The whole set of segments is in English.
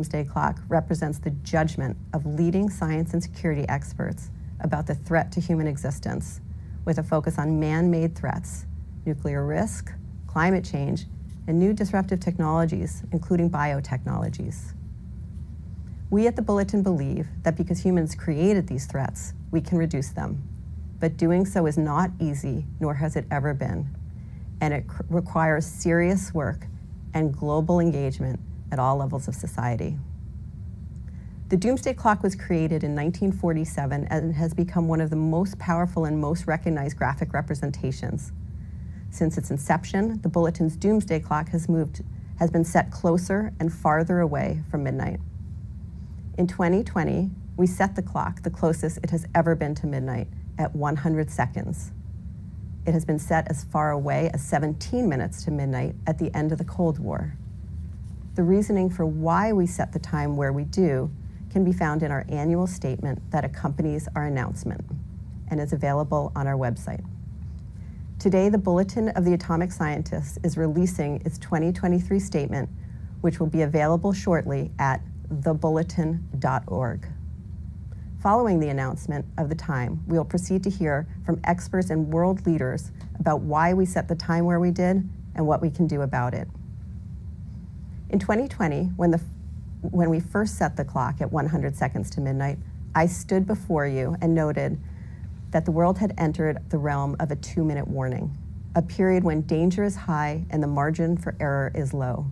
doomsday clock represents the judgment of leading science and security experts about the threat to human existence, with a focus on man-made threats, nuclear risk, climate change, and new disruptive technologies, including biotechnologies. We at the Bulletin believe that because humans created these threats, we can reduce them. But doing so is not easy, nor has it ever been. And it requires serious work and global engagement at all levels of society. The doomsday clock was created in 1947 and has become one of the most powerful and most recognized graphic representations. Since its inception, the Bulletin's doomsday clock has been set closer and farther away from midnight. In 2020, we set the clock the closest it has ever been to midnight, at 100 seconds. It has been set as far away as 17 minutes to midnight at the end of the Cold War. The reasoning for why we set the time where we do can be found in our annual statement that accompanies our announcement and is available on our website. Today, the Bulletin of the Atomic Scientists is releasing its 2023 statement, which will be available shortly at thebulletin.org. Following the announcement of the time, we will proceed to hear from experts and world leaders about why we set the time where we did and what we can do about it. In 2020, when we first set the clock at 100 seconds to midnight, I stood before you and noted that the world had entered the realm of a 2-minute warning, a period when danger is high and the margin for error is low.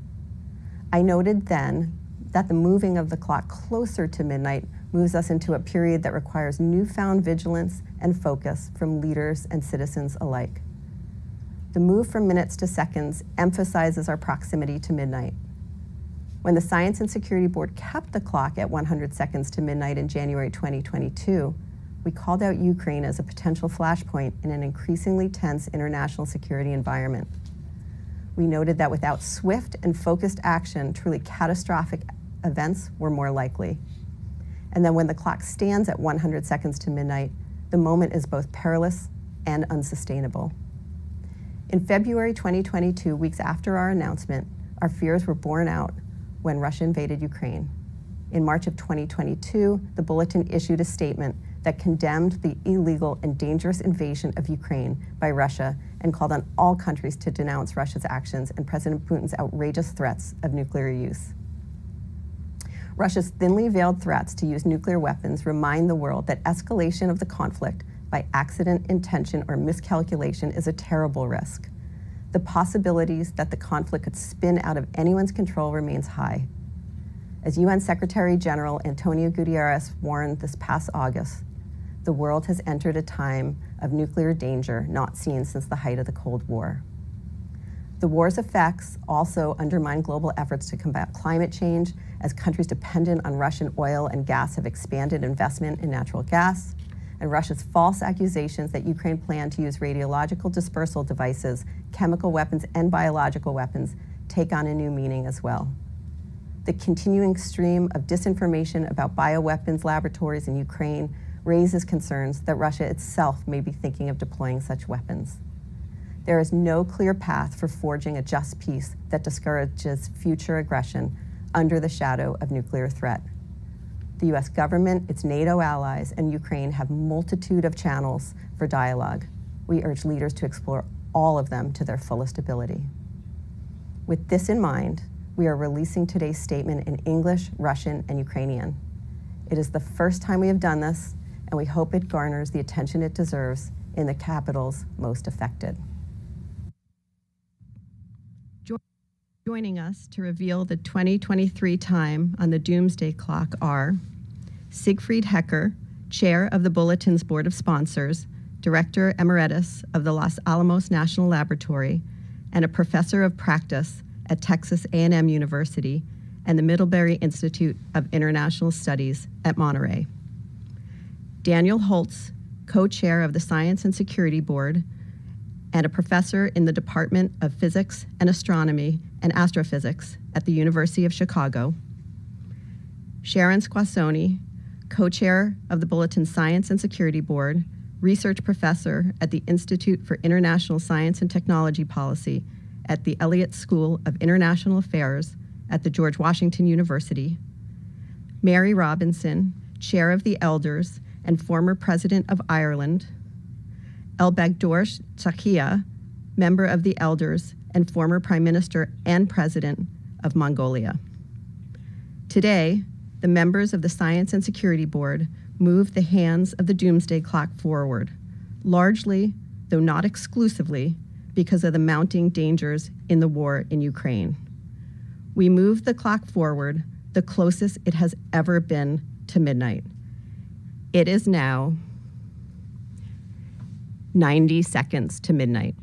I noted then that the moving of the clock closer to midnight moves us into a period that requires newfound vigilance and focus from leaders and citizens alike. The move from minutes to seconds emphasizes our proximity to midnight. When the Science and Security Board kept the clock at 100 seconds to midnight in January 2022, we called out Ukraine as a potential flashpoint in an increasingly tense international security environment. We noted that without swift and focused action, truly catastrophic events were more likely. And then when the clock stands at 100 seconds to midnight, the moment is both perilous and unsustainable. In February 2022, weeks after our announcement, our fears were borne out when Russia invaded Ukraine. In March of 2022, the Bulletin issued a statement that condemned the illegal and dangerous invasion of Ukraine by Russia and called on all countries to denounce Russia's actions and President Putin's outrageous threats of nuclear use. Russia's thinly veiled threats to use nuclear weapons remind the world that escalation of the conflict by accident, intention, or miscalculation is a terrible risk. The possibilities that the conflict could spin out of anyone's control remains high. As UN Secretary General Antonio Guterres warned this past August, the world has entered a time of nuclear danger not seen since the height of the Cold War. The war's effects also undermine global efforts to combat climate change, as countries dependent on Russian oil and gas have expanded investment in natural gas, and Russia's false accusations that Ukraine planned to use radiological dispersal devices, chemical weapons, and biological weapons take on a new meaning as well. The continuing stream of disinformation about bioweapons laboratories in Ukraine raises concerns that Russia itself may be thinking of deploying such weapons. There is no clear path for forging a just peace that discourages future aggression under the shadow of nuclear threat. The US government, its NATO allies, and Ukraine have multitude of channels for dialogue. We urge leaders to explore all of them to their fullest ability. With this in mind, we are releasing today's statement in English, Russian, and Ukrainian. It is the first time we have done this, and we hope it garners the attention it deserves in the capitals most affected. Joining us to reveal the 2023 time on the Doomsday Clock are Siegfried Hecker, Chair of the Bulletin's Board of Sponsors, Director Emeritus of the Los Alamos National Laboratory, and a Professor of Practice at Texas A&M University and the Middlebury Institute of International Studies at Monterey. Daniel Holtz, Co-Chair of the Science and Security Board, and a professor in the Department of Physics and Astronomy and Astrophysics at the University of Chicago. Sharon Squassoni, co-chair of the Bulletin Science and Security Board, research professor at the Institute for International Science and Technology Policy at the Elliott School of International Affairs at the George Washington University, Mary Robinson, Chair of the Elders and former President of Ireland, Elbegdor Tsakia, Member of the Elders and former Prime Minister and President of Mongolia. Today, the members of the Science and Security Board moved the hands of the doomsday clock forward, largely, though not exclusively, because of the mounting dangers in the war in Ukraine. We moved the clock forward the closest it has ever been to midnight. It is now 90 seconds to midnight.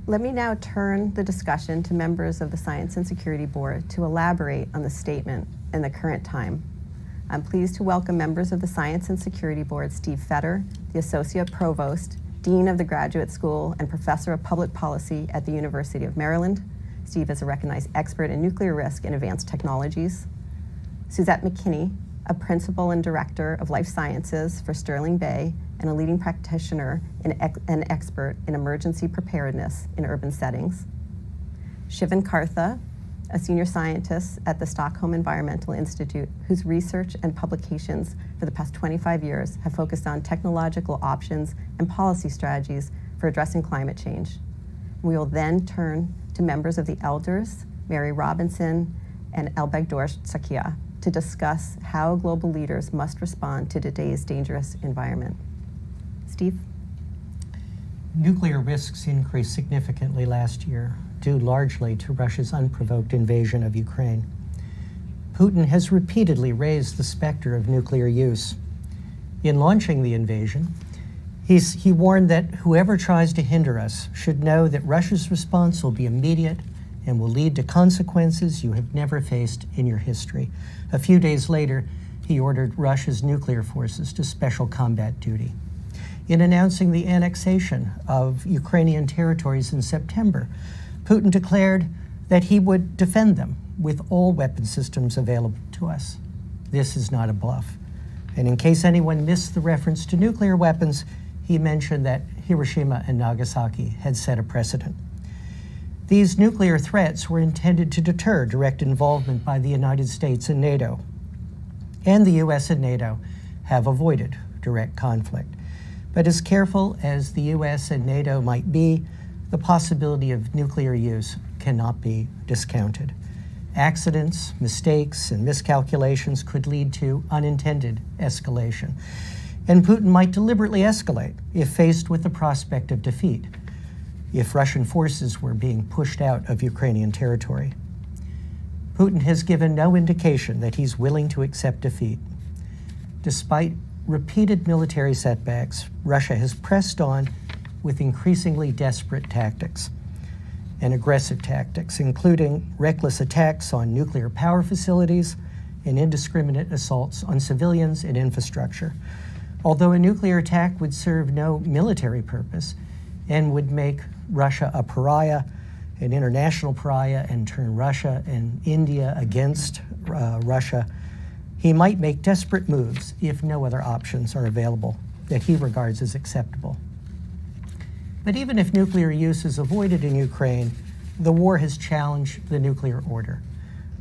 Let me now turn the discussion to members of the Science and Security Board to elaborate on the statement in the current time. I'm pleased to welcome members of the Science and Security Board, Steve Fetter, the Associate Provost, Dean of the Graduate School, and Professor of Public Policy at the University of Maryland. Steve is a recognized expert in nuclear risk and advanced technologies. Suzette McKinney, a Principal and Director of Life Sciences for Sterling Bay, and a leading practitioner and expert in emergency preparedness in urban settings. Shivan Kartha, a senior scientist at the Stockholm Environmental Institute, whose research and publications for the past 25 years have focused on technological options and policy strategies for addressing climate change. We will then turn to members of the Elders, Mary Robinson and Elbegdor Tsakia, to discuss how global leaders must respond to today's dangerous environment. Steve? Nuclear risks increased significantly last year, due largely to Russia's unprovoked invasion of Ukraine. Putin has repeatedly raised the specter of nuclear use. In launching the invasion, he warned that whoever tries to hinder us should know that Russia's response will be immediate and will lead to consequences you have never faced in your history. A few days later, he ordered Russia's nuclear forces to special combat duty. In announcing the annexation of Ukrainian territories in September, Putin declared that he would defend them with all weapon systems available to us. This is not a bluff. And in case anyone missed the reference to nuclear weapons, he mentioned that Hiroshima and Nagasaki had set a precedent. These nuclear threats were intended to deter direct involvement by the United States and NATO. And the US and NATO have avoided direct conflict. But as careful as the US and NATO might be, the possibility of nuclear use cannot be discounted. Accidents, mistakes, and miscalculations could lead to unintended escalation. And Putin might deliberately escalate if faced with the prospect of defeat, if Russian forces were being pushed out of Ukrainian territory. Putin has given no indication that he's willing to accept defeat. Despite repeated military setbacks, Russia has pressed on with increasingly desperate tactics and aggressive tactics, including reckless attacks on nuclear power facilities and indiscriminate assaults on civilians and infrastructure. Although a nuclear attack would serve no military purpose and would make Russia a pariah, an international pariah, and turn Russia and India against Russia, he might make desperate moves if no other options are available that he regards as acceptable. But even if nuclear use is avoided in Ukraine, the war has challenged the nuclear order,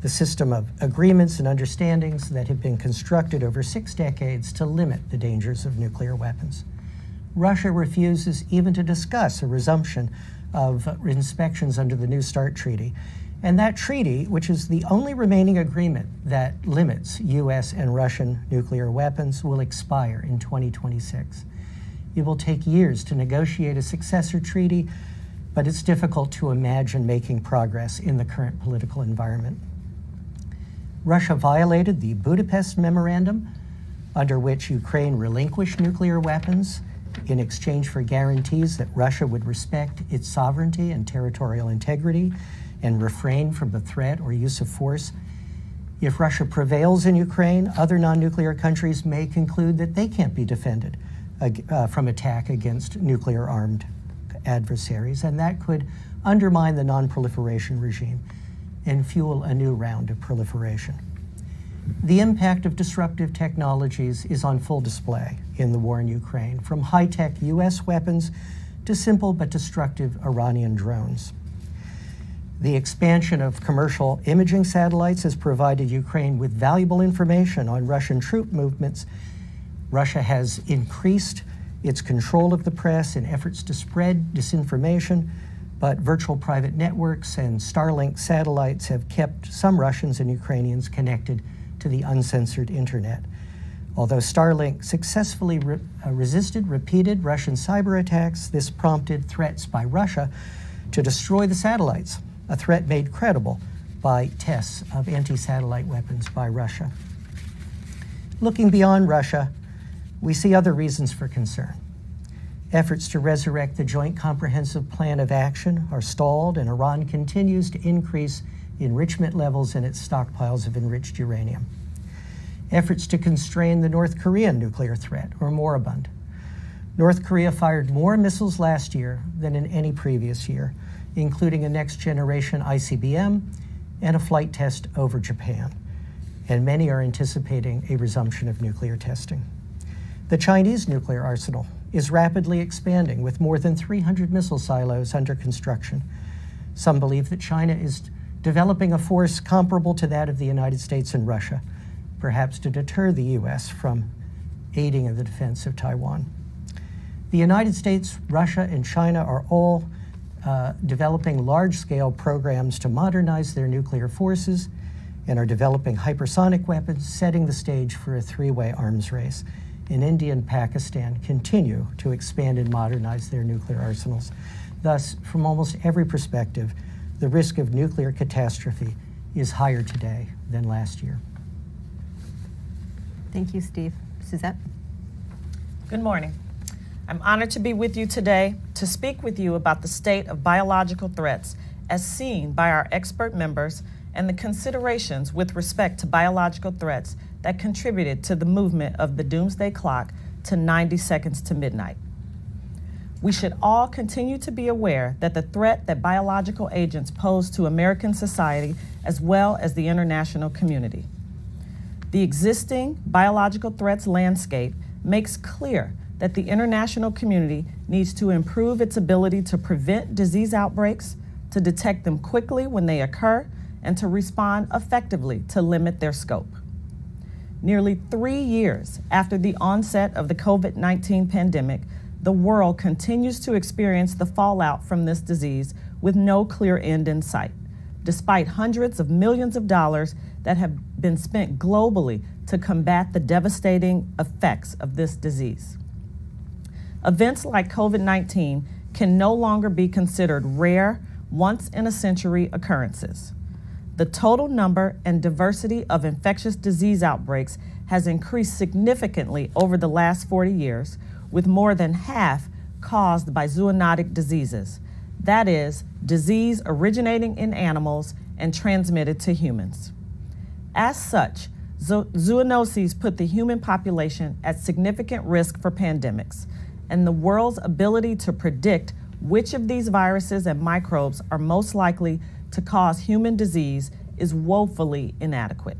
the system of agreements and understandings that have been constructed over 6 decades to limit the dangers of nuclear weapons. Russia refuses even to discuss a resumption of inspections under the New START Treaty. And that treaty, which is the only remaining agreement that limits US and Russian nuclear weapons, will expire in 2026. It will take years to negotiate a successor treaty, but it's difficult to imagine making progress in the current political environment. Russia violated the Budapest Memorandum, under which Ukraine relinquished nuclear weapons in exchange for guarantees that Russia would respect its sovereignty and territorial integrity and refrain from the threat or use of force. If Russia prevails in Ukraine, other non-nuclear countries may conclude that they can't be defended from attack against nuclear-armed adversaries, and that could undermine the non-proliferation regime and fuel a new round of proliferation. The impact of disruptive technologies is on full display in the war in Ukraine, from high-tech US weapons to simple but destructive Iranian drones. The expansion of commercial imaging satellites has provided Ukraine with valuable information on Russian troop movements. Russia has increased its control of the press in efforts to spread disinformation, but virtual private networks and Starlink satellites have kept some Russians and Ukrainians connected to the uncensored internet. Although Starlink successfully resisted repeated Russian cyber attacks, this prompted threats by Russia to destroy the satellites, a threat made credible by tests of anti-satellite weapons by Russia. Looking beyond Russia, we see other reasons for concern. Efforts to resurrect the Joint Comprehensive Plan of Action are stalled, and Iran continues to increase enrichment levels in its stockpiles of enriched uranium. Efforts to constrain the North Korean nuclear threat are moribund. North Korea fired more missiles last year than in any previous year, including a next-generation ICBM and a flight test over Japan. And many are anticipating a resumption of nuclear testing. The Chinese nuclear arsenal is rapidly expanding, with more than 300 missile silos under construction. Some believe that China is developing a force comparable to that of the United States and Russia, perhaps to deter the U.S. from aiding in the defense of Taiwan. The United States, Russia, and China are all developing large-scale programs to modernize their nuclear forces and are developing hypersonic weapons, setting the stage for a three-way arms race. And India and Pakistan continue to expand and modernize their nuclear arsenals. Thus, from almost every perspective, the risk of nuclear catastrophe is higher today than last year. Thank you, Steve. Suzette? Good morning. I'm honored to be with you today to speak with you about the state of biological threats as seen by our expert members and the considerations with respect to biological threats that contributed to the movement of the doomsday clock to 90 seconds to midnight. We should all continue to be aware that the threat that biological agents pose to American society as well as the international community. The existing biological threats landscape makes clear that the international community needs to improve its ability to prevent disease outbreaks, to detect them quickly when they occur, and to respond effectively to limit their scope. Nearly 3 years after the onset of the COVID-19 pandemic, the world continues to experience the fallout from this disease with no clear end in sight, despite hundreds of millions of dollars that have been spent globally to combat the devastating effects of this disease. Events like COVID-19 can no longer be considered rare, once-in-a-century occurrences. The total number and diversity of infectious disease outbreaks has increased significantly over the last 40 years, with more than half caused by zoonotic diseases. That is, disease originating in animals and transmitted to humans. As such, zoonoses put the human population at significant risk for pandemics, and the world's ability to predict which of these viruses and microbes are most likely to cause human disease is woefully inadequate.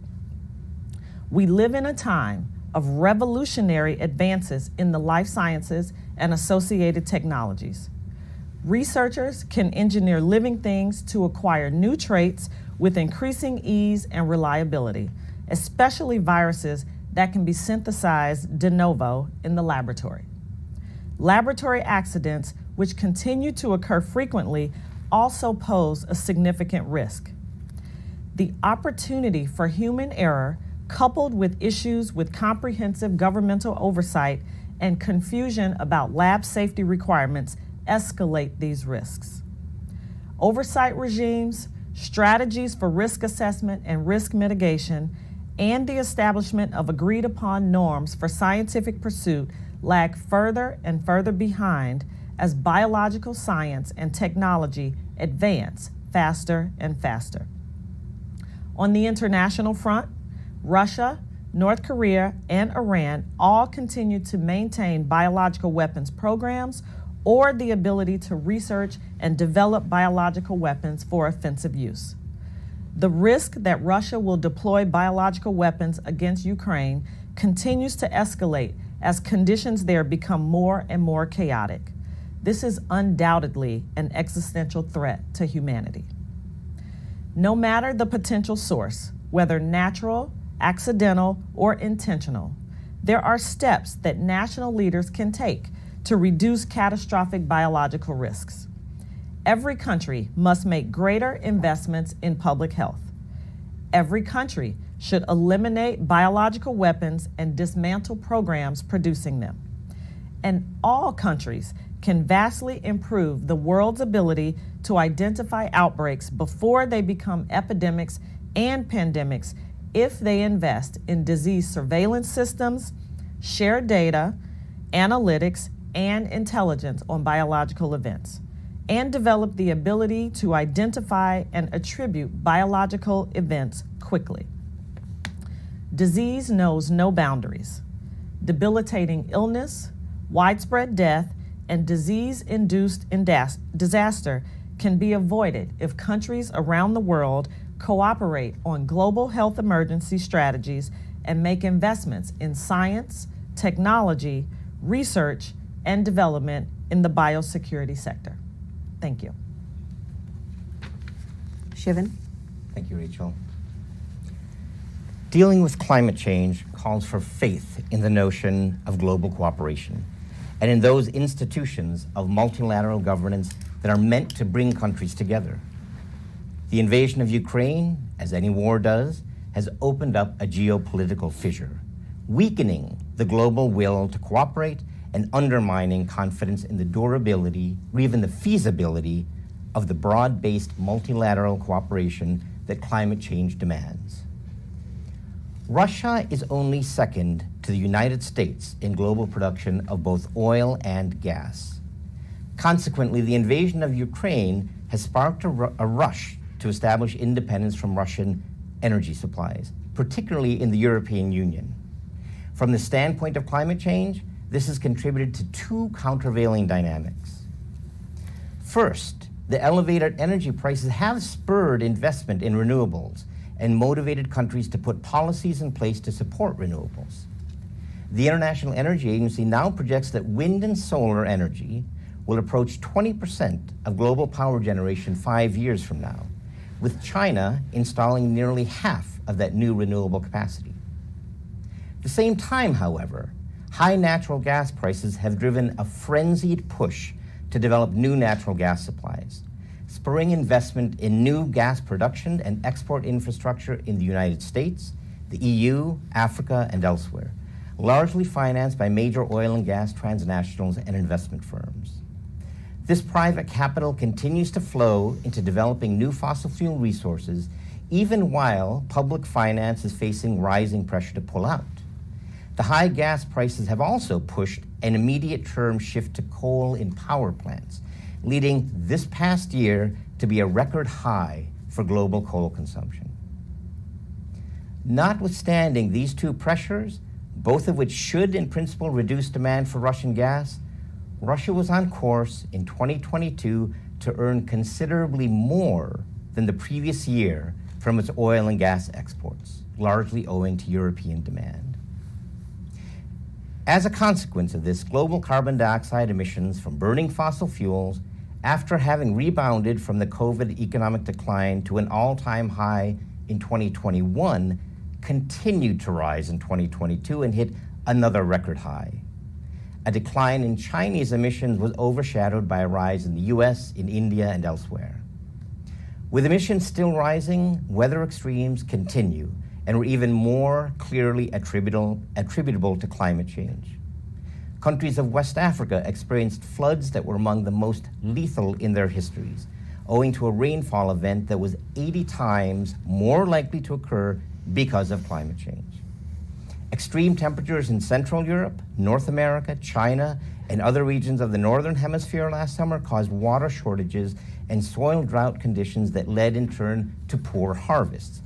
We live in a time of revolutionary advances in the life sciences and associated technologies. Researchers can engineer living things to acquire new traits with increasing ease and reliability, especially viruses that can be synthesized de novo in the laboratory. Laboratory accidents, which continue to occur frequently, also pose a significant risk. The opportunity for human error, coupled with issues with comprehensive governmental oversight and confusion about lab safety requirements, escalate these risks. Oversight regimes, strategies for risk assessment and risk mitigation, and the establishment of agreed-upon norms for scientific pursuit lag further and further behind as biological science and technology advance faster and faster. On the international front, Russia, North Korea, and Iran all continue to maintain biological weapons programs or the ability to research and develop biological weapons for offensive use. The risk that Russia will deploy biological weapons against Ukraine continues to escalate as conditions there become more and more chaotic. This is undoubtedly an existential threat to humanity. No matter the potential source, whether natural, accidental, or intentional, there are steps that national leaders can take to reduce catastrophic biological risks. Every country must make greater investments in public health. Every country should eliminate biological weapons and dismantle programs producing them. And all countries can vastly improve the world's ability to identify outbreaks before they become epidemics and pandemics if they invest in disease surveillance systems, share data, analytics, and intelligence on biological events, and develop the ability to identify and attribute biological events quickly. Disease knows no boundaries. Debilitating illness, widespread death, and disease-induced disaster can be avoided if countries around the world cooperate on global health emergency strategies and make investments in science, technology, research, and development in the biosecurity sector. Thank you. Shivan? Thank you, Rachel. Dealing with climate change calls for faith in the notion of global cooperation and in those institutions of multilateral governance that are meant to bring countries together. The invasion of Ukraine, as any war does, has opened up a geopolitical fissure, weakening the global will to cooperate and undermining confidence in the durability or even the feasibility of the broad-based multilateral cooperation that climate change demands. Russia is only second to the United States in global production of both oil and gas. Consequently, the invasion of Ukraine has sparked a rush to establish independence from Russian energy supplies, particularly in the European Union. From the standpoint of climate change, this has contributed to two countervailing dynamics. First, the elevated energy prices have spurred investment in renewables and motivated countries to put policies in place to support renewables. The International Energy Agency now projects that wind and solar energy will approach 20% of global power generation 5 years from now, with China installing nearly half of that new renewable capacity. At the same time, however, high natural gas prices have driven a frenzied push to develop new natural gas supplies, spurring investment in new gas production and export infrastructure in the United States, the EU, Africa, and elsewhere, largely financed by major oil and gas transnationals and investment firms. This private capital continues to flow into developing new fossil fuel resources, even while public finance is facing rising pressure to pull out. The high gas prices have also pushed an immediate term shift to coal in power plants, leading this past year to be a record high for global coal consumption. Notwithstanding these two pressures, both of which should in principle reduce demand for Russian gas, Russia was on course in 2022 to earn considerably more than the previous year from its oil and gas exports, largely owing to European demand. As a consequence of this, global carbon dioxide emissions from burning fossil fuels, after having rebounded from the COVID economic decline to an all-time high in 2021, continued to rise in 2022 and hit another record high. A decline in Chinese emissions was overshadowed by a rise in the US, in India, and elsewhere. With emissions still rising, weather extremes continue and were even more clearly attributable to climate change. Countries of West Africa experienced floods that were among the most lethal in their histories, owing to a rainfall event that was 80 times more likely to occur because of climate change. Extreme temperatures in Central Europe, North America, China, and other regions of the Northern Hemisphere last summer caused water shortages and soil drought conditions that led in turn to poor harvests,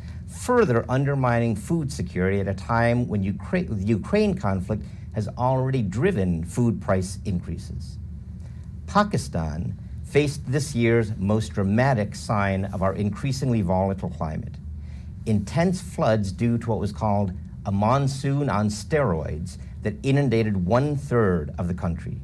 further undermining food security at a time when the Ukraine conflict has already driven food price increases. Pakistan faced this year's most dramatic sign of our increasingly volatile climate: intense floods due to what was called a monsoon on steroids that inundated 1/3 of the country.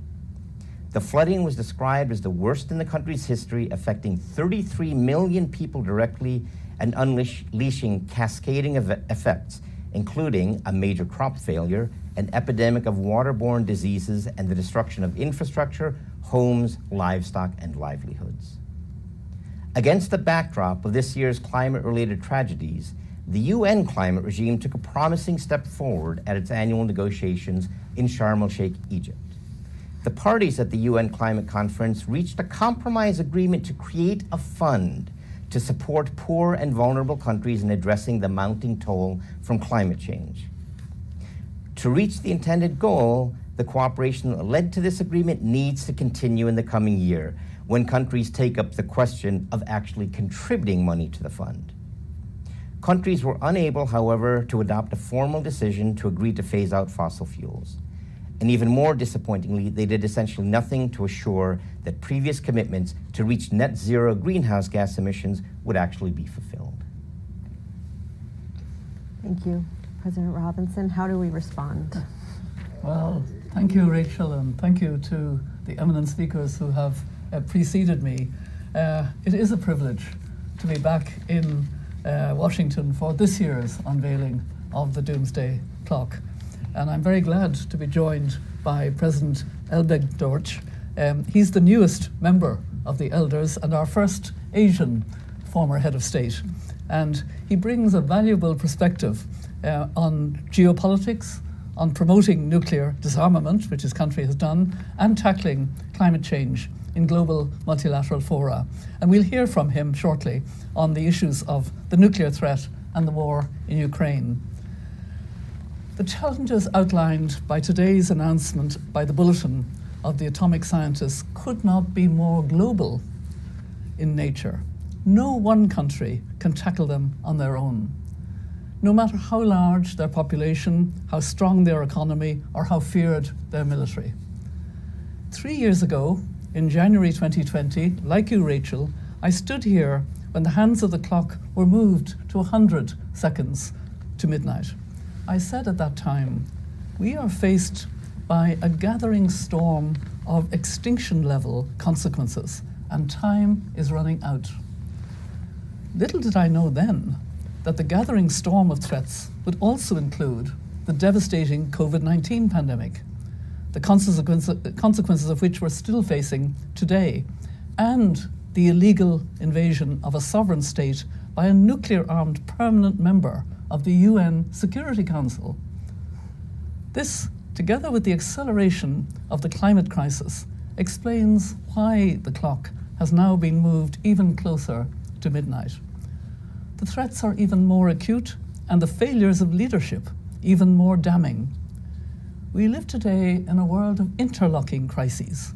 The flooding was described as the worst in the country's history, affecting 33 million people directly and unleashing cascading effects, including a major crop failure, an epidemic of waterborne diseases, and the destruction of infrastructure, homes, livestock, and livelihoods. Against the backdrop of this year's climate-related tragedies, the UN climate regime took a promising step forward at its annual negotiations in Sharm el-Sheikh, Egypt. The parties at the UN Climate Conference reached a compromise agreement to create a fund to support poor and vulnerable countries in addressing the mounting toll from climate change. To reach the intended goal, the cooperation that led to this agreement needs to continue in the coming year, when countries take up the question of actually contributing money to the fund. Countries were unable, however, to adopt a formal decision to agree to phase out fossil fuels. And even more disappointingly, they did essentially nothing to assure that previous commitments to reach net zero greenhouse gas emissions would actually be fulfilled. Thank you. President Robinson, how do we respond? Well, thank you, Rachel, and thank you to the eminent speakers who have preceded me. It is a privilege to be back in Washington for this year's unveiling of the Doomsday Clock. And I'm very glad to be joined by President Elbegdorch. He's the newest member of the Elders and our first Asian former head of state. And he brings a valuable perspective on geopolitics, on promoting nuclear disarmament, which his country has done, and tackling climate change in global multilateral fora. And we'll hear from him shortly on the issues of the nuclear threat and the war in Ukraine. The challenges outlined by today's announcement by the Bulletin of the Atomic Scientists could not be more global in nature. No one country can tackle them on their own, no matter how large their population, how strong their economy, or how feared their military. 3 years ago, in January 2020, like you, Rachel, I stood here when the hands of the clock were moved to 100 seconds to midnight. I said at that time, we are faced by a gathering storm of extinction-level consequences, and time is running out. Little did I know then that the gathering storm of threats would also include the devastating COVID-19 pandemic, the consequences of which we're still facing today, and the illegal invasion of a sovereign state by a nuclear-armed permanent member of the UN Security Council. This, together with the acceleration of the climate crisis, explains why the clock has now been moved even closer to midnight. The threats are even more acute and the failures of leadership even more damning. We live today in a world of interlocking crises,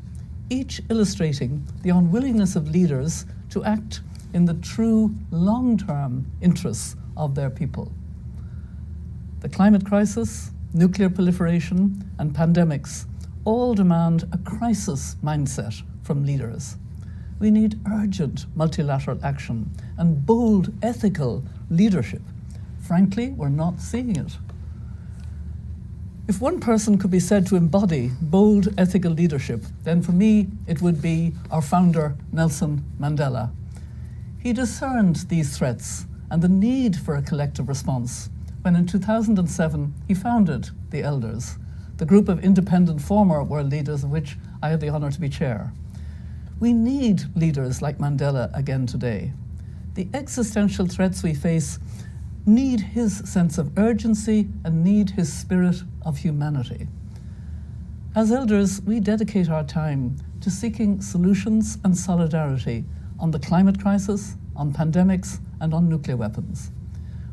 each illustrating the unwillingness of leaders to act in the true long-term interests of their people. The climate crisis, nuclear proliferation, and pandemics all demand a crisis mindset from leaders. We need urgent multilateral action and bold ethical leadership. Frankly, we're not seeing it. If one person could be said to embody bold ethical leadership, then for me it would be our founder, Nelson Mandela. He discerned these threats and the need for a collective response when in 2007 he founded the Elders, the group of independent former world leaders of which I had the honor to be chair. We need leaders like Mandela again today. The existential threats we face need his sense of urgency and need his spirit of humanity. As Elders, we dedicate our time to seeking solutions and solidarity on the climate crisis, on pandemics, and on nuclear weapons.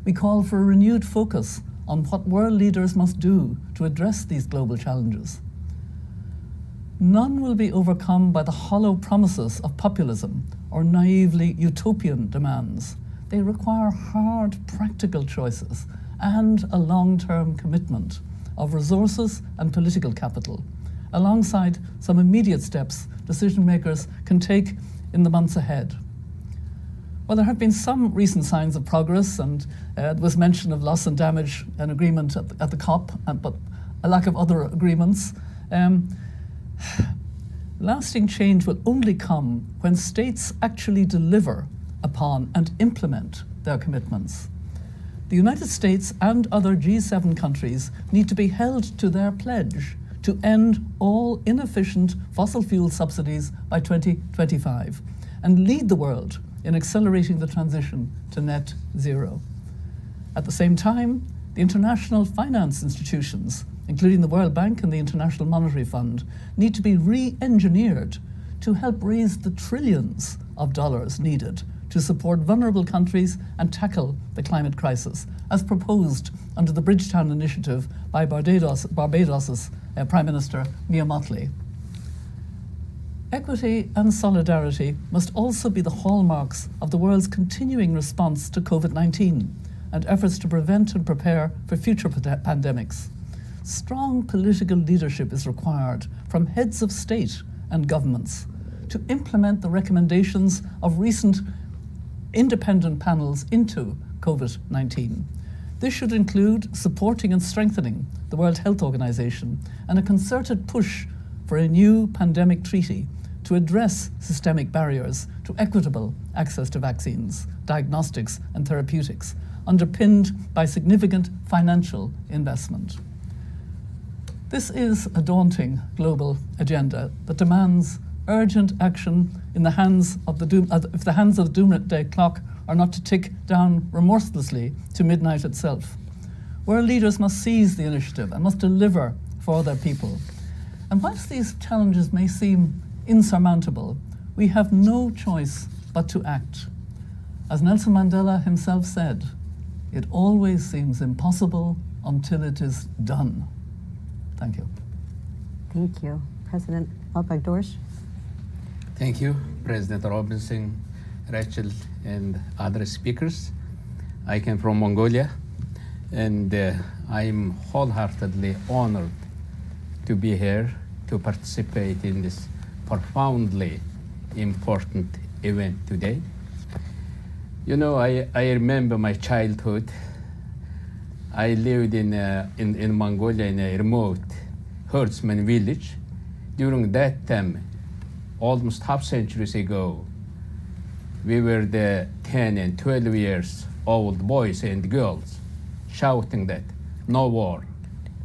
We call for a renewed focus on what world leaders must do to address these global challenges. None will be overcome by the hollow promises of populism or naively utopian demands. they require hard, practical choices and a long-term commitment of resources and political capital, alongside some immediate steps decision makers can take in the months ahead. Well, there have been some recent signs of progress, and there was mention of loss and damage, an agreement at the COP, but a lack of other agreements. Lasting change will only come when states actually deliver upon and implement their commitments. The United States and other G7 countries need to be held to their pledge to end all inefficient fossil fuel subsidies by 2025 and lead the world in accelerating the transition to net zero. At the same time, the international finance institutions, including the World Bank and the International Monetary Fund, need to be re-engineered to help raise the trillions of dollars needed to support vulnerable countries and tackle the climate crisis, as proposed under the Bridgetown Initiative by Barbados's Prime Minister Mia Mottley. Equity and solidarity must also be the hallmarks of the world's continuing response to COVID-19 and efforts to prevent and prepare for future pandemics. Strong political leadership is required from heads of state and governments to implement the recommendations of recent independent panels into COVID-19. This should include supporting and strengthening the World Health Organization and a concerted push for a new pandemic treaty to address systemic barriers to equitable access to vaccines, diagnostics, and therapeutics, underpinned by significant financial investment. This is a daunting global agenda that demands urgent action in the hands of the if the hands of the doomsday clock are not to tick down remorselessly to midnight itself. World leaders must seize the initiative and must deliver for their people. And whilst these challenges may seem insurmountable, we have no choice but to act. As Nelson Mandela himself said, it always seems impossible until it is done. Thank you. Thank you. President Al-Bagdosh. Thank you, President Robinson, Rachel, and other speakers. I came from Mongolia, and I'm wholeheartedly honored to be here to participate in this profoundly important event today. You know, I remember my childhood. I lived in Mongolia in a remote herdsman village. During that time, almost half centuries ago, we were the 10 and 12 years old boys and girls shouting that no war,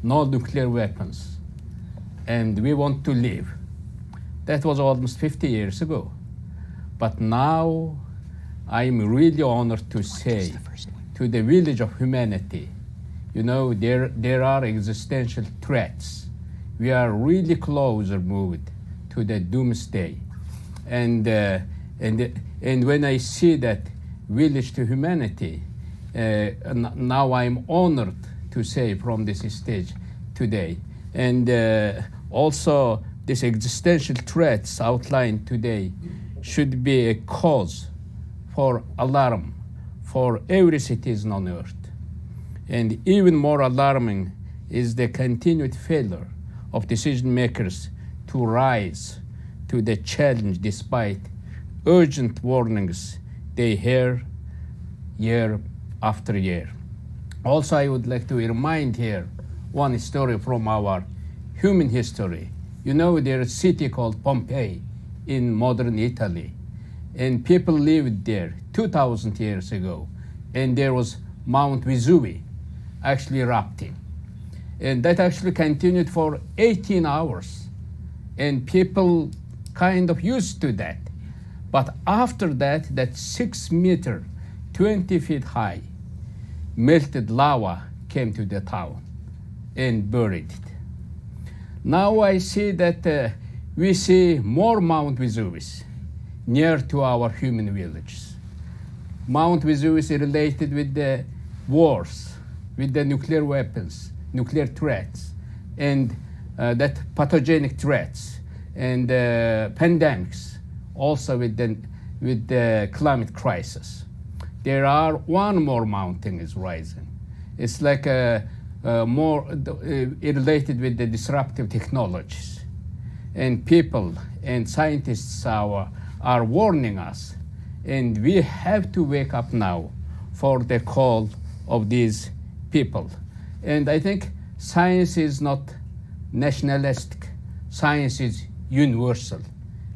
no nuclear weapons, and we want to live. That was almost 50 years ago. But now I'm really honored to say to the village of humanity, you know, there are existential threats. We are really closer moved to the doomsday. And when I see that village to humanity, now I'm honored to say from this stage today. And also these existential threats outlined today should be a cause for alarm for every citizen on earth. And even more alarming is the continued failure of decision makers to rise to the challenge despite urgent warnings they hear year after year. Also, I would like to remind here one story from our human history. You know, there's a city called Pompeii in modern Italy, and people lived there 2,000 years ago, and there was Mount Vesuvius actually erupting. And that actually continued for 18 hours, and people kind of used to that. But after that, that 6 meter, 20 feet high, melted lava came to the town and buried it. Now I see that we see more Mount Vesuvius near to our human villages. Mount Vesuvius is related with the wars, with the nuclear weapons, nuclear threats, and that pathogenic threats, and pandemics, also with the climate crisis. there are one more mountain is rising. It's like more related with the disruptive technologies. And people and scientists are warning us. And we have to wake up now for the call of these people. And I think science is not nationalistic. Science is universal.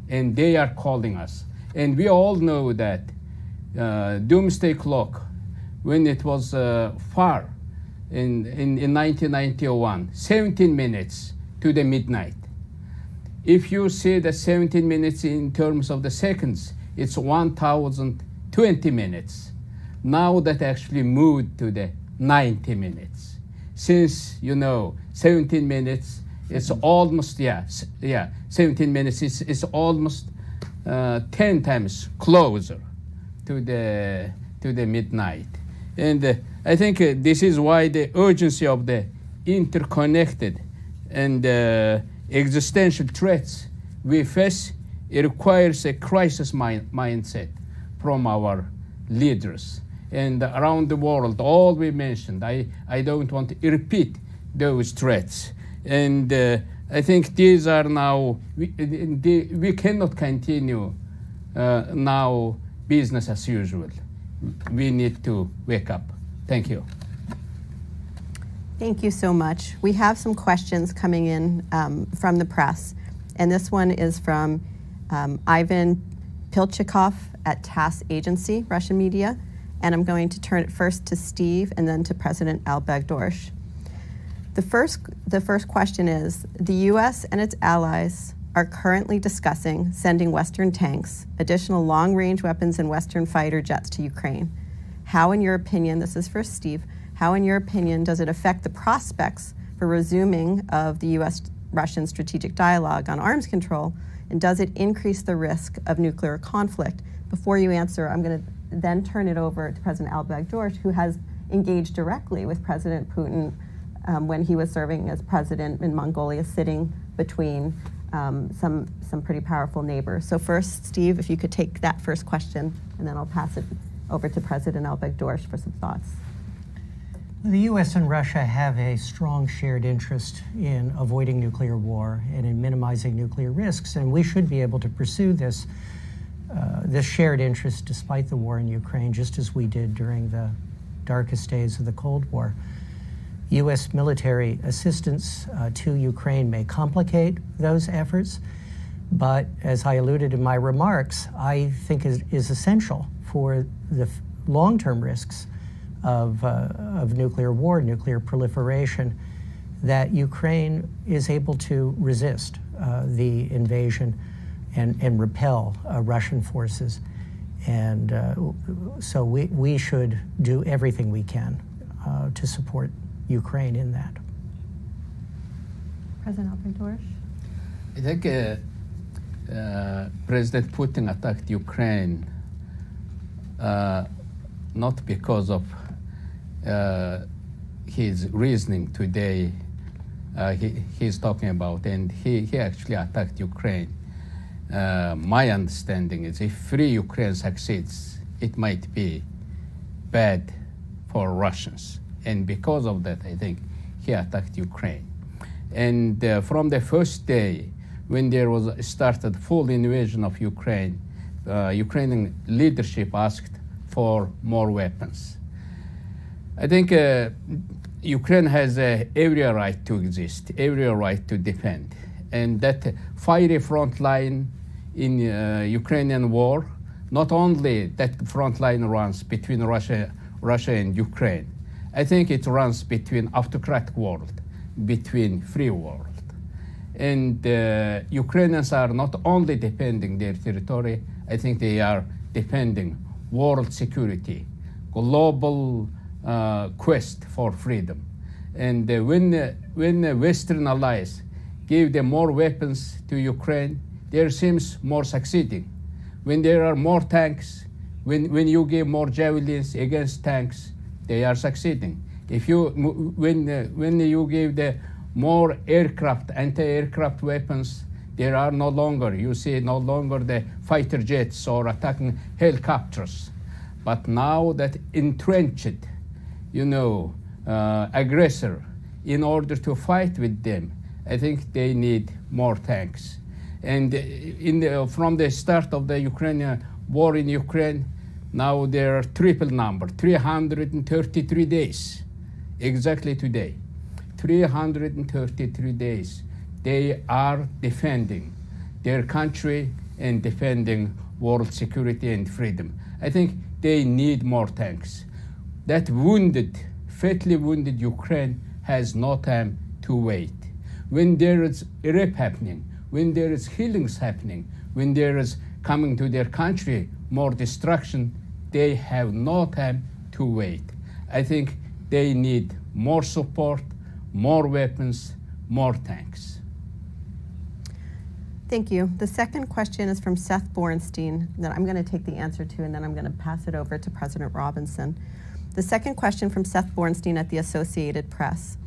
And they are calling us. And we all know that doomsday clock, when it was far in 1991, 17 minutes to the midnight. If you see the 17 minutes in terms of the seconds, it's 1,020 minutes. Now that actually moved to the 90 minutes. Since, 17 minutes, it's almost, 17 minutes is almost 10 times closer to the midnight. And I think this is why the urgency of the interconnected and existential threats we face, it requires a crisis mindset from our leaders. And around the world, all we mentioned, I don't want to repeat those threats. And I think these are now, we cannot continue now business as usual. We need to wake up. Thank you. Thank you so much. We have some questions coming in from the press, and this one is from Ivan Pilchikov at TASS Agency, Russian media, and I'm going to turn it first to Steve and then to President Al-Baghdorsh. The first question is, the U.S. and its allies are currently discussing sending Western tanks, additional long-range weapons, and Western fighter jets to Ukraine. How, in your opinion, this is for Steve, how, in your opinion, does it affect the prospects for resuming of the U.S.-Russian strategic dialogue on arms control, and does it increase the risk of nuclear conflict? Before you answer, I'm going to then turn it over to President Al-Baghdorsh, who has engaged directly with President Putin when he was serving as president in Mongolia, sitting between some pretty powerful neighbors. So first, Steve, if you could take that first question, and then I'll pass it over to President Al-Baghdorsh for some thoughts. The U.S. and Russia have a strong shared interest in avoiding nuclear war and in minimizing nuclear risks, and we should be able to pursue this shared interest despite the war in Ukraine, just as we did during the darkest days of the Cold War. U.S. military assistance to Ukraine may complicate those efforts, but as I alluded in my remarks, I think is essential for the long-term risks of nuclear war, nuclear proliferation, that Ukraine is able to resist the invasion and repel Russian forces. And so we should do everything we can to support Ukraine in that. President Al-Baghdorsh? I think President Putin attacked Ukraine not because of his reasoning today he's talking about, and he actually attacked Ukraine. My understanding is if free Ukraine succeeds, it might be bad for Russians. And because of that, I think he attacked Ukraine. And from the first day when there was started full invasion of Ukraine, Ukrainian leadership asked for more weapons. I think Ukraine has every right to exist, every right to defend. And that fiery front line in Ukrainian war, not only that front line runs between Russia and Ukraine, I think it runs between autocratic world, between free world. And Ukrainians are not only defending their territory, I think they are defending world security, global quest for freedom. And when Western allies give them more weapons to Ukraine, there seems more succeeding. When there are more tanks, when you give more javelins against tanks, they are succeeding. If you, when you give the more aircraft, anti-aircraft weapons, there are no longer, you see no longer the fighter jets or attacking helicopters. But now that entrenched, aggressor, in order to fight with them, I think they need more tanks. And from the start of the Ukrainian war in Ukraine, now there are triple number, 333 days, exactly today. 333 days. They are defending their country and defending world security and freedom. I think they need more tanks. That fatally wounded Ukraine has no time to wait. When there is rape happening, when there is healings happening, when there is coming to their country more destruction, they have no time to wait. I think they need more support, more weapons, more tanks. Thank you. The second question is from Seth Borenstein that I'm going to take the answer to, and then I'm going to pass it over to President Robinson. The second question from Seth Borenstein at the Associated Press.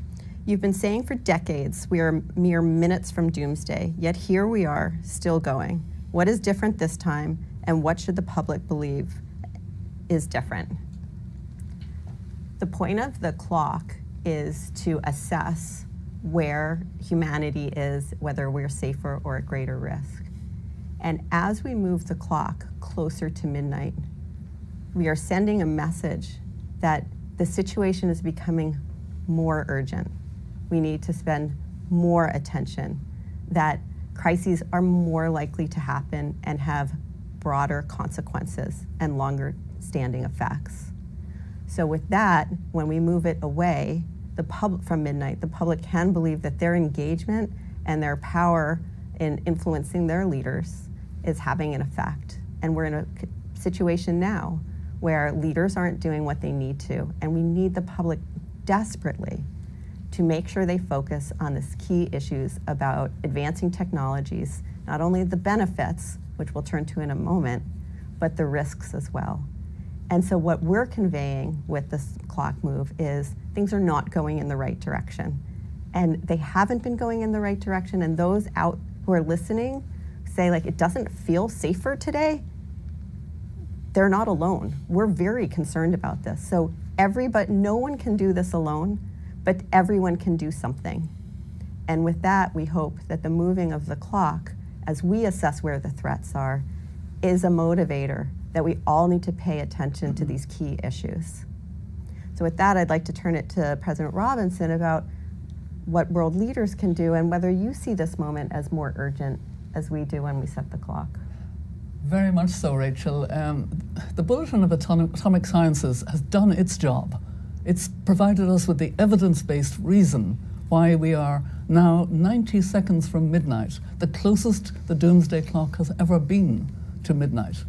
You've been saying for decades we are mere minutes from doomsday, yet here we are, still going. What is different this time, and what should the public believe is different? The point of the clock is to assess where humanity is, whether we're safer or at greater risk. And as we move the clock closer to midnight, we are sending a message that the situation is becoming more urgent. We need to spend more attention, that crises are more likely to happen and have broader consequences and longer standing effects. So with that, when we move it away, from midnight, the public can believe that their engagement and their power in influencing their leaders is having an effect. And we're in a situation now where leaders aren't doing what they need to, and we need the public desperately to make sure they focus on these key issues about advancing technologies, not only the benefits, which we'll turn to in a moment, but the risks as well. And so what we're conveying with this clock move is things are not going in the right direction. And they haven't been going in the right direction, and those out who are listening say, like, it doesn't feel safer today. They're not alone. We're very concerned about this. So no one can do this alone, but everyone can do something. And with that, we hope that the moving of the clock, as we assess where the threats are, is a motivator that we all need to pay attention to these key issues. So with that, I'd like to turn it to President Robinson about what world leaders can do and whether you see this moment as more urgent as we do when we set the clock. Very much so, Rachel. The Bulletin of Atomic Sciences has done its job. It's provided us with the evidence-based reason why we are now 90 seconds from midnight, the closest the doomsday clock has ever been to midnight.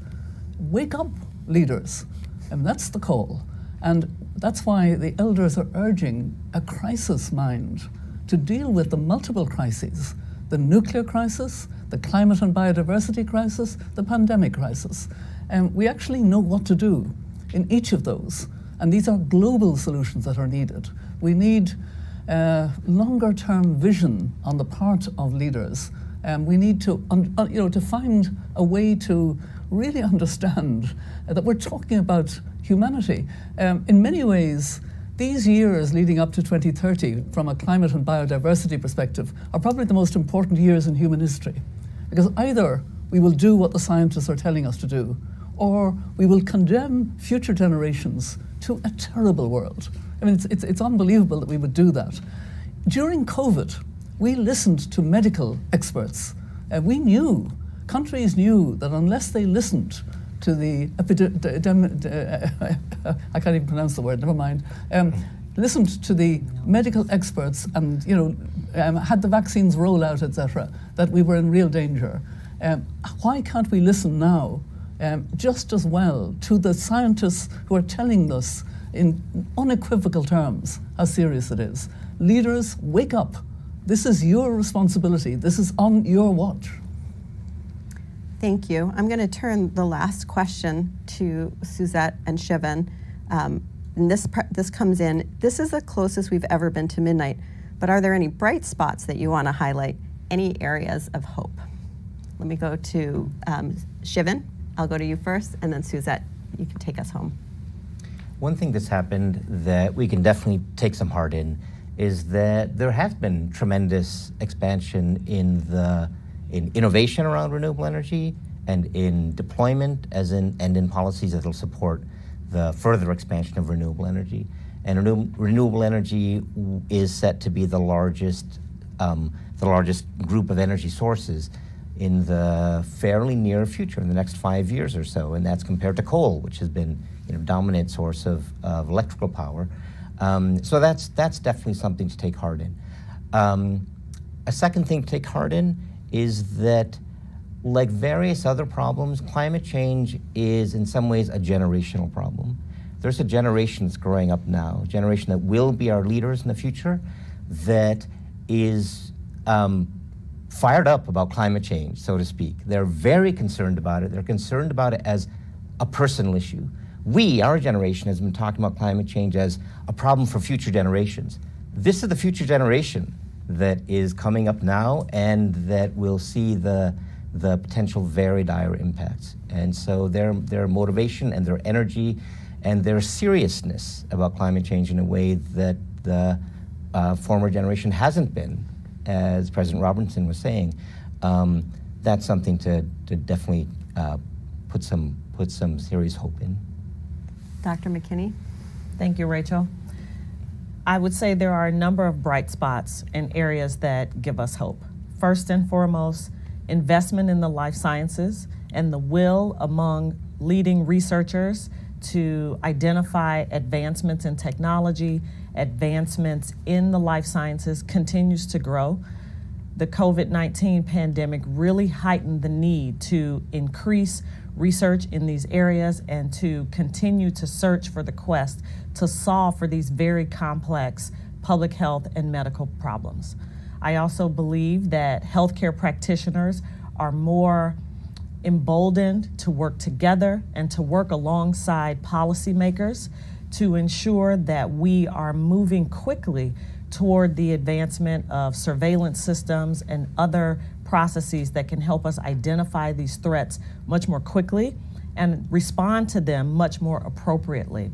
Wake up, leaders. And that's the call. And that's why the elders are urging a crisis mind to deal with the multiple crises, the nuclear crisis, the climate and biodiversity crisis, the pandemic crisis. And we actually know what to do in each of those. And these are global solutions that are needed. We need longer-term vision on the part of leaders. We need to, to find a way to really understand that we're talking about humanity. In many ways, these years leading up to 2030, from a climate and biodiversity perspective, are probably the most important years in human history. Because either we will do what the scientists are telling us to do, or we will condemn future generations to a terrible world. I mean, it's unbelievable that we would do that. During COVID, we listened to medical experts. Countries knew that unless they listened to the I can't even pronounce the word, never mind, listened to the medical experts and had the vaccines roll out, etc., that we were in real danger. Why can't we listen now just as well to the scientists who are telling us in unequivocal terms how serious it is? Leaders, wake up. This is your responsibility. This is on your watch. Thank you. I'm going to turn the last question to Suzette and Shivan. And this comes in. This is the closest we've ever been to midnight. But are there any bright spots that you want to highlight? Any areas of hope? Let me go to Shivan. I'll go to you first, and then Suzette, you can take us home. One thing that's happened that we can definitely take some heart in is that there has been tremendous expansion in innovation around renewable energy and in deployment and in policies that will support the further expansion of renewable energy. And renewable energy is set to be the largest group of energy sources in the fairly near future, in the next 5 years or so, and that's compared to coal, which has been dominant source of electrical power. So that's definitely something to take heart in. A second thing to take heart in is that, like various other problems, climate change is in some ways a generational problem. There's a generation that's growing up now, a generation that will be our leaders in the future, that is fired up about climate change, so to speak. They're very concerned about it. They're concerned about it as a personal issue. We, our generation, has been talking about climate change as a problem for future generations. This is the future generation that is coming up now and that will see the potential very dire impacts. And so their motivation and their energy and their seriousness about climate change in a way that the former generation hasn't been, as President Robinson was saying, that's something to definitely put some serious hope in. Dr. McKinney? Thank you, Rachel. I would say there are a number of bright spots in areas that give us hope. First and foremost, investment in the life sciences and the will among leading researchers to identify advancements in technology, advancements in the life sciences continues to grow. The COVID-19 pandemic really heightened the need to increase research in these areas and to continue to search for the quest to solve for these very complex public health and medical problems. I also believe that healthcare practitioners are more emboldened to work together and to work alongside policymakers to ensure that we are moving quickly toward the advancement of surveillance systems and other processes that can help us identify these threats much more quickly and respond to them much more appropriately.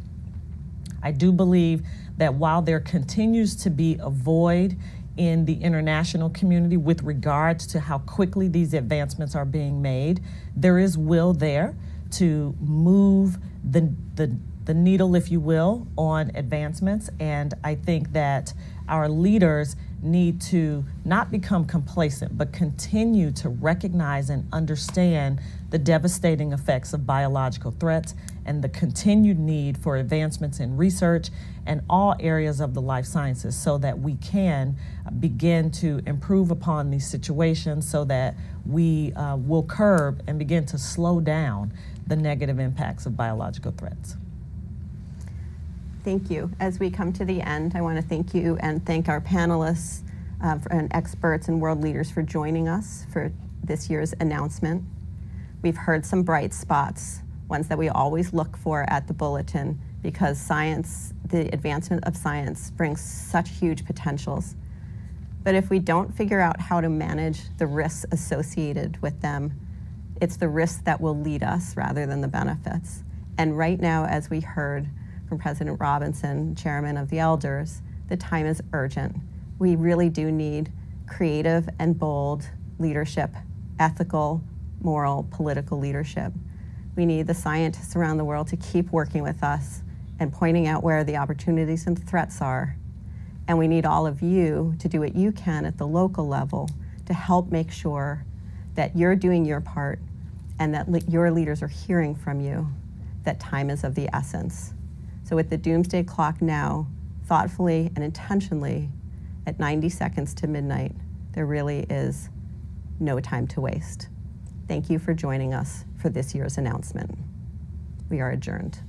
I do believe that while there continues to be a void in the international community with regards to how quickly these advancements are being made, there is will there to move the needle, if you will, on advancements. And I think that our leaders need to not become complacent, but continue to recognize and understand the devastating effects of biological threats and the continued need for advancements in research and all areas of the life sciences so that we can begin to improve upon these situations so that we will curb and begin to slow down the negative impacts of biological threats. Thank you. As we come to the end, I want to thank you and thank our panelists and experts and world leaders for joining us for this year's announcement. We've heard some bright spots, ones that we always look for at the bulletin, because science, the advancement of science, brings such huge potentials. But if we don't figure out how to manage the risks associated with them, it's the risks that will lead us rather than the benefits. And right now, as we heard from President Robinson, Chairman of the Elders, the time is urgent. We really do need creative and bold leadership, ethical, moral, political leadership. We need the scientists around the world to keep working with us and pointing out where the opportunities and threats are. And we need all of you to do what you can at the local level to help make sure that you're doing your part and that your leaders are hearing from you that time is of the essence. So with the doomsday clock now, thoughtfully and intentionally, at 90 seconds to midnight, there really is no time to waste. Thank you for joining us for this year's announcement. We are adjourned.